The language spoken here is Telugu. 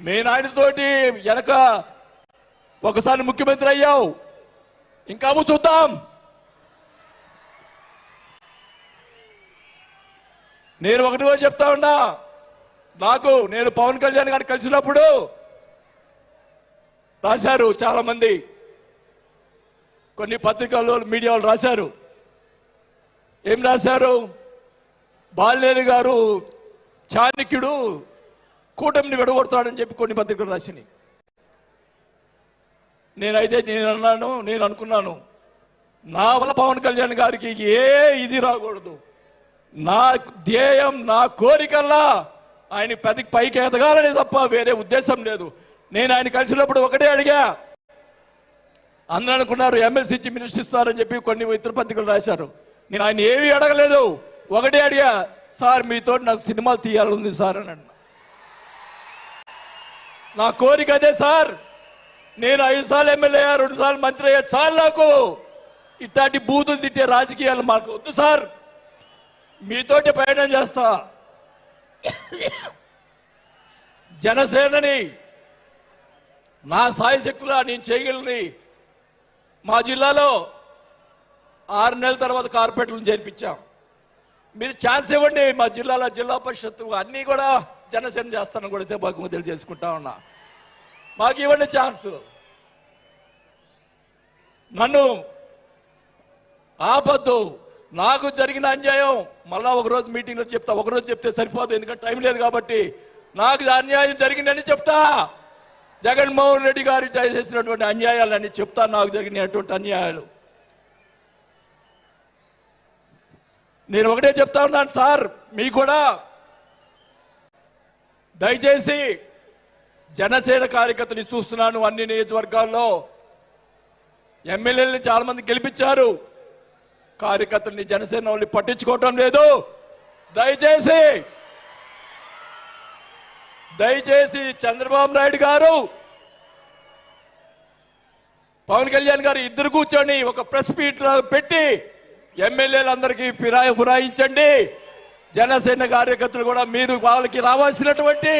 మీ నాయనతోటి వెనక ఒకసారి ముఖ్యమంత్రి అయ్యావు, ఇంకా చూద్దాం. నేను ఒకటి కూడా చెప్తా ఉన్నా, నేను పవన్ కళ్యాణ్ గారిని కలిసినప్పుడు రాశారు చాలా మంది, కొన్ని పత్రికల్లో మీడియా వాళ్ళు రాశారు. ఏం రాశారు? బాలినేని గారు చాణక్యుడు కూటమిని విడగొడతాడని చెప్పి కొన్ని పత్రికలు రాసినాయి. నేను అనుకున్నాను, నా వల్ల పవన్ కళ్యాణ్ గారికి ఏ ఇది రాకూడదు. నా ధ్యేయం, నా కోరికల్లా ఆయన పైకి ఎదగాలని తప్ప వేరే ఉద్దేశం లేదు. నేను ఆయన కలిసినప్పుడు ఒకటే అడిగా, అందరూ అనుకున్నారు ఎమ్మెల్సీ ఇచ్చి మినిస్టర్ ఇస్తారని చెప్పి కొన్ని ఇతర పత్రికలు రాశారు. నేను ఆయన ఏమీ అడగలేదు, ఒకటే అడిగా, సార్ మీతో నాకు సినిమాలు తీయాలని సార్ అని అన్నా. నా కోరిక అదే సార్. నేను 5 సార్లు ఎమ్మెల్యే అయ్యా, 2 సార్లు మంత్రి అయ్యా, చాలు నాకు. ఇట్లాంటి బూతులు తిట్టే రాజకీయాలు మాకు వద్దు సార్, మీతోటి ప్రయాణం చేస్తా. జనసేనని నా సాయశక్తులా నేను చేయగలని మా జిల్లాలో 6 నెలల తర్వాత కార్పొరేట్లను చేర్పించాం. మీరు ఛాన్స్ ఇవ్వండి, మా జిల్లాలో జిల్లా పరిషత్తు అన్నీ కూడా జనసేన చేస్తానని కూడా మాకు తెలియజేసుకుంటా ఉన్నా. మాకు ఇవ్వండి ఛాన్స్. నన్ను ఆపద్దు. నాకు జరిగిన అన్యాయం మళ్ళా ఒకరోజు మీటింగ్లో చెప్తా. ఒకరోజు చెప్తే సరిపోదు, ఎందుకంటే టైం లేదు కాబట్టి. నాకు అన్యాయం జరిగిందని చెప్తా. జగన్మోహన్ రెడ్డి గారు చేసినటువంటి అన్యాయాలన్నీ చెప్తా, నాకు జరిగినటువంటి అన్యాయాలు. నేను ఒకటే చెప్తా ఉన్నాను సార్, మీకు కూడా దయచేసి జనసేన కార్యకర్తని చూస్తున్నాను. అన్ని నియోజకవర్గాల్లో ఎమ్మెల్యేలని చాలా మంది గెలిపించారు, కార్యకర్తల్ని జనసేన వాళ్ళని పట్టించుకోవటం లేదు. దయచేసి చంద్రబాబు నాయుడు గారు, పవన్ కళ్యాణ్ గారు ఇద్దరు కూర్చొని ఒక ప్రెస్ మీట్ పెట్టి ఎమ్మెల్యేలందరికీ ఫిరాయించండి. జనసేన కార్యకర్తలు కూడా మీరు వాళ్ళకి రావాల్సినటువంటి